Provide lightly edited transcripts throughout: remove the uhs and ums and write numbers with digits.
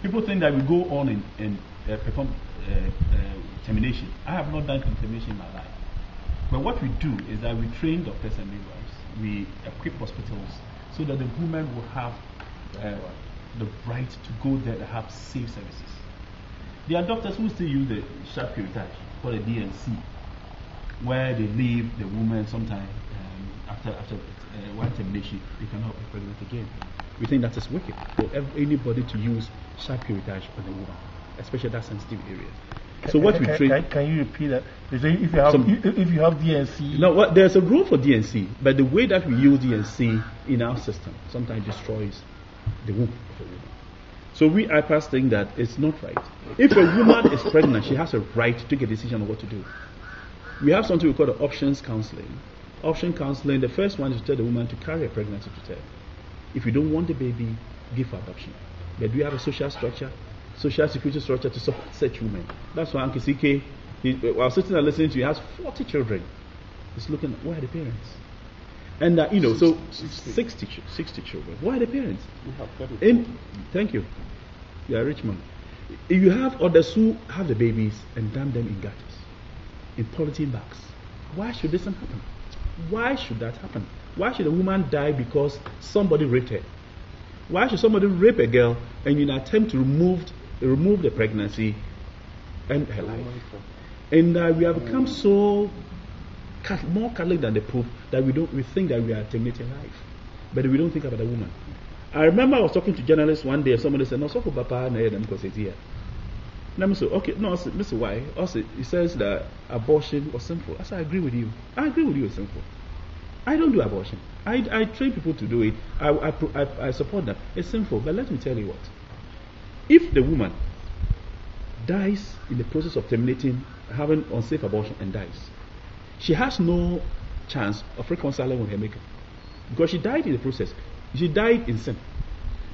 People think that we go on and perform termination. I have not done termination in my life. But what we do is that we train doctors and midwives. We equip hospitals so that the women will have the right to go there and have safe services. There are doctors who still use the sharp curettage for the DNC, where they leave the woman sometime after one termination, they cannot be pregnant again. We think that is wicked for anybody to use sharp curettage on the woman, especially that sensitive area. So what we train. Can you repeat that? If you have DNC. No, there's a rule for DNC, but the way that we use DNC in our system sometimes destroys the womb of a woman. So we Ipas think that it's not right. If a woman is pregnant, she has a right to take a decision on what to do. We have something we call the options counseling. Option counseling, the first one is to tell the woman to carry a pregnancy to term. If you don't want the baby, give for adoption. But we have a social structure, social security structure to support such women. That's why Uncle CK, while sitting and listening to you, he has 40 children. He's looking at where are the parents? And so 60 children. Why are the parents? Thank you. You are a rich man. You have others who have the babies and dump them in gutters, in polythene bags. Why should this happen? Why should that happen? Why should a woman die because somebody raped her? Why should somebody rape a girl and in an attempt to remove the pregnancy and her life? And we have become so more Catholic than the Pope that we think that we are terminating life, but we don't think about the woman. I remember I was talking to journalists one day and somebody said, "No, so Papa, no, because it's here." And I said, "Okay, no, Mr. Why?" Also, he says that abortion was sinful. I said, "I agree with you. I agree with you. It's sinful. I don't do abortion. I train people to do it. I support them. It's sinful. But let me tell you what: if the woman dies in the process of terminating, having unsafe abortion, and dies, she has no chance of reconciling with her maker because she died in the process. She died in sin.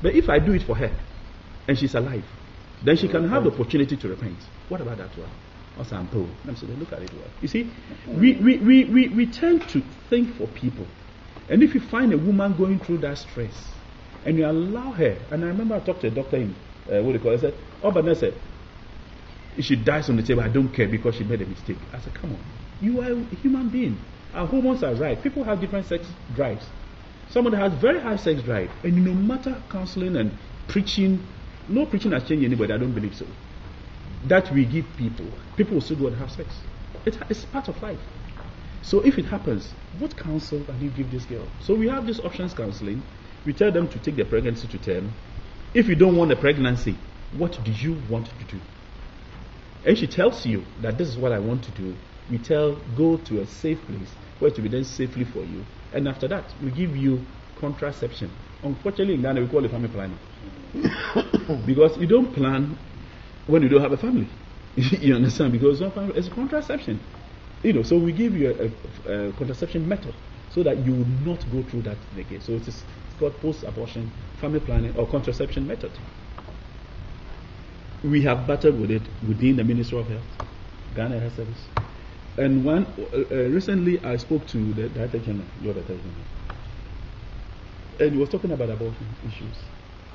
But if I do it for her and she's alive, then she can have the opportunity to repent. What about that one? Also, I'm told. Look at it well. You see, we tend to think for people. And if you find a woman going through that stress and you allow her, and I remember I talked to a doctor in I said, Vanessa said, if she dies on the table, I don't care because she made a mistake. I said, come on, you are a human being. Our hormones are right. People have different sex drives. Somebody has very high sex drive, and no matter counseling and preaching, no preaching has changed anybody. I don't believe so. That we give people will still go and have sex. It's part of life. So if it happens, what counsel can you give this girl? So we have this options counseling. We tell them to take their pregnancy to term. If you don't want a pregnancy, what do you want to do? And she tells you that this is what I want to do. We tell, go to a safe place where it will be done safely for you. And after that, we give you contraception. Unfortunately, in Ghana, we call it family planning. Because you don't plan when you don't have a family. You understand? Because it's contraception. So we give you a contraception method so that you will not go through that again. So it's called post-abortion family planning or contraception method. We have battled with it within the Ministry of Health, Ghana Health Service. And recently I spoke to the Director General, your Director General, and he was talking about abortion issues.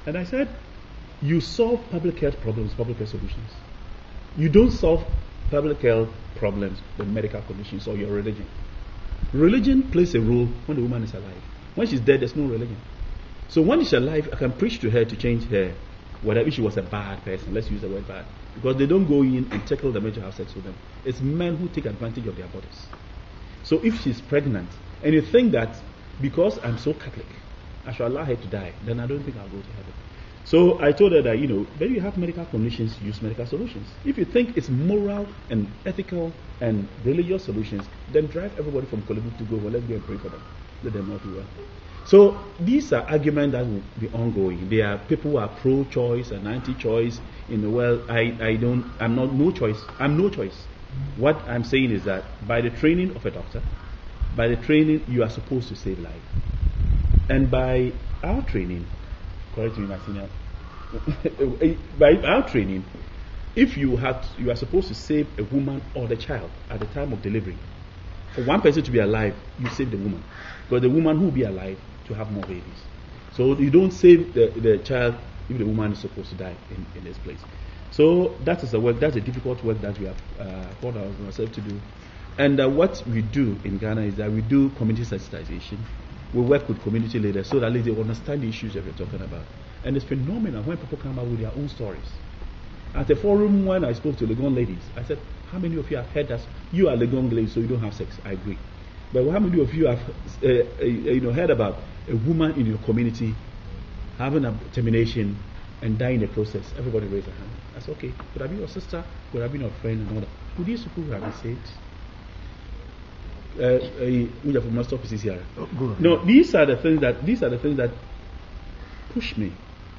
And I said, you solve public health problems, public health solutions. You don't solve public health problems with medical conditions or your religion. Religion plays a role when the woman is alive. When she's dead, there's no religion. So when she's alive, I can preach to her to change her, whether if she was a bad person, let's use the word bad. Because they don't go in and tackle the major have sex with them. It's men who take advantage of their bodies. So if she's pregnant, and you think that because I'm so Catholic, I should allow her to die, then I don't think I'll go to heaven. So I told her that, when you have medical conditions, use medical solutions. If you think it's moral and ethical and religious solutions, then drive everybody from Kolobuk to go, well, let's go and pray for them. Let them not do well. So these are arguments that will be ongoing. There are people who are pro-choice and anti-choice. I'm no choice. What I'm saying is that by the training of a doctor, by the training, you are supposed to save life. And by our training, correct me, my senior, by our training, if you are supposed to save a woman or the child at the time of delivery. For one person to be alive, you save the woman. Because the woman who will be alive to have more babies. So you don't save the child if the woman is supposed to die in this place. So that is the work. That's a difficult work that we have brought ourselves to do. And what we do in Ghana is that we do community sensitization. We work with community leaders so that they understand the issues that we're talking about. And it's phenomenal when people come out with their own stories. At the forum, when I spoke to Legon ladies, I said, how many of you have heard that you are Legon ladies, so you don't have sex? I agree. But how many of you have heard about a woman in your community having a termination and dying in the process? Everybody raise their hand. I said, okay, could have been your sister, could have been your friend, and all that. Would these people have been saved? From master offices here. No, these are the things that push me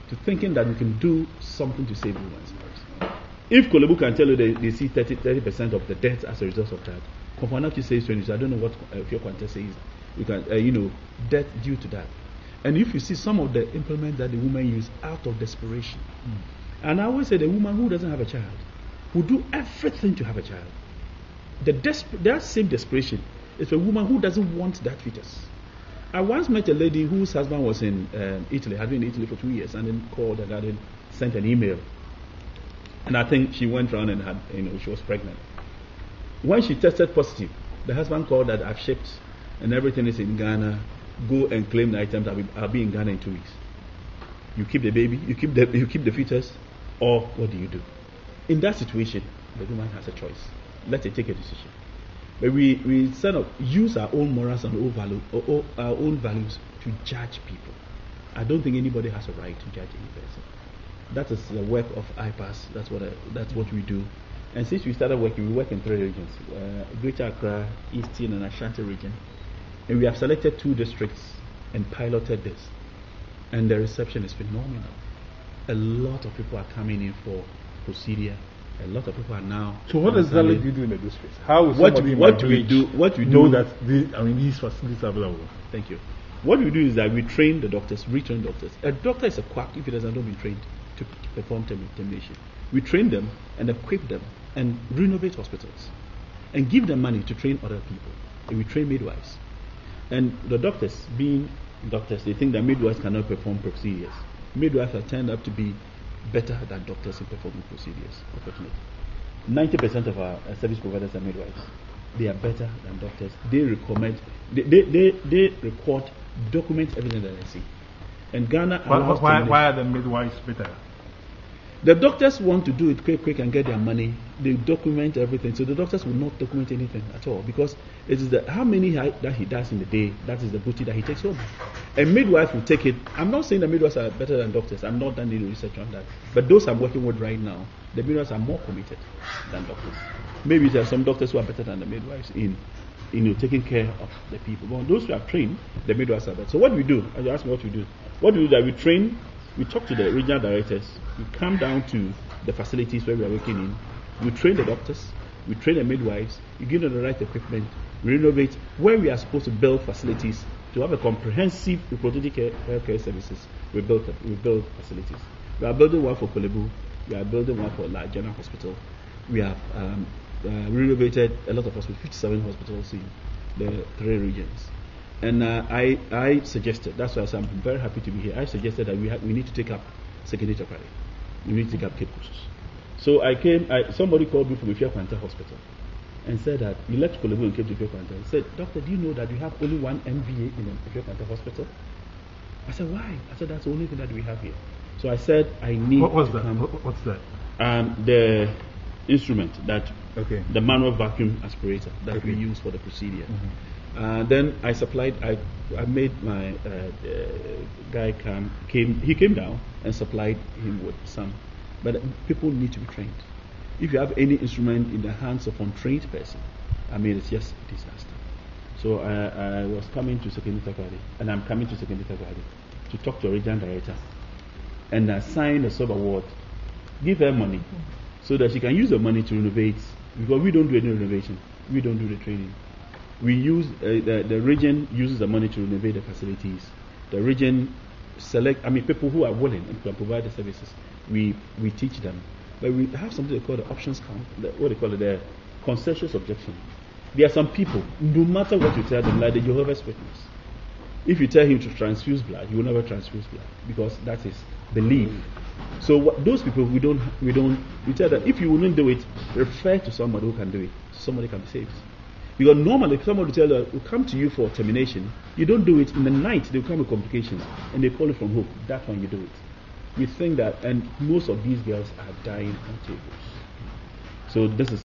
to thinking that we can do something to save women's lives. If Kolebu can tell you they see 30% of the deaths as a result of that, Konfanaki says 20. I don't know what Fio Quanta says. You can death due to that. And if you see some of the implements that the women use out of desperation, and I always say the woman who doesn't have a child will do everything to have a child. That same desperation is a woman who doesn't want that fetus. I once met a lady whose husband was in Italy, had been in Italy for 2 years, and then called and then sent an email. And I think she went around and had, she was pregnant. When she tested positive, the husband called that I've shipped and everything is in Ghana. Go and claim the items. I'll be in Ghana in 2 weeks. You keep the baby, you keep the fetus, or what do you do? In that situation, the woman has a choice. Let her take a decision. But we sort of use our own morals and our own values to judge people. I don't think anybody has a right to judge any person. That is the work of Ipas. That's what we do. And since we started working, we work in 3 regions: Greater Accra, Eastern, and Ashanti region. And we have selected 2 districts and piloted this. And the reception is phenomenal. A lot of people are coming in for procedure. A lot of people are now. So what exactly do you do in the districts? How is what we do know that these facilities are available? Thank you. What we do is that we train the doctors, retrain doctors. A doctor is a quack if he doesn't be trained to perform termination. We train them and equip them and renovate hospitals and give them money to train other people. And we train midwives. And the doctors, being doctors, they think that midwives cannot perform procedures. Midwives have turned up to be better than doctors in performing procedures, unfortunately. 90% of our service providers are midwives. They are better than doctors. They recommend, they record, document everything that they see. And Ghana. Why are the midwives better? The doctors want to do it quick and get their money. They document everything. So the doctors will not document anything at all, because it is how many that he does in the day, that is the booty that he takes home. A midwife will take it. I'm not saying the midwives are better than doctors. I'm not done any research on that. But those I'm working with right now, the midwives are more committed than doctors. Maybe there are some doctors who are better than the midwives in taking care of the people. But those who are trained, the midwives are better. So what we do, as you ask me what we do, is that we train. We talk to the regional directors. We come down to the facilities where we are working in. We train the doctors. We train the midwives. We give them the right equipment. We renovate where we are supposed to build facilities to have a comprehensive reproductive care services. We build facilities. We are building one for Kolebu. We are building one for La General Hospital. We have renovated a lot of hospitals, 57 hospitals in the 3 regions. And I suggested, that's why I'm very happy to be here. I suggested that we need to take up Sekondi Takoradi. We need to take up Cape Coast. So somebody called me from Appiah Hospital and said that he left Kolebu and came to Appiah. He said, "Doctor, do you know that we have only 1 MVA in Appiah Hospital?" I said, "Why?" I said, "That's the only thing that we have here." So I said, "I need." What's that? The instrument the manual vacuum aspirator that we use for the procedure. Then I made my guy he came down and supplied him with some. But people need to be trained. If you have any instrument in the hands of untrained person, it's just a disaster. So I was coming to Sekondi Takoradi, and I'm coming to Sekondi Takoradi to talk to a regional director and assign a sub-award, give her money so that she can use the money to renovate, because we don't do any renovation. We don't do the training. We use the region uses the money to renovate the facilities. The region select people who are willing and can provide the services. We teach them, but we have something they call the options count. What they call it, the consensus objection. There are some people, no matter what you tell them, like the Jehovah's Witness, If you tell him to transfuse blood, he will never transfuse blood because that is belief. So those people we tell that if you wouldn't do it, refer to somebody who can do it. Somebody can be saved. Because normally if somebody will come to you for termination, you don't do it in the night. They will come with complications and they call it from hope. That's when you do it. We think that, and most of these girls are dying on tables. So this is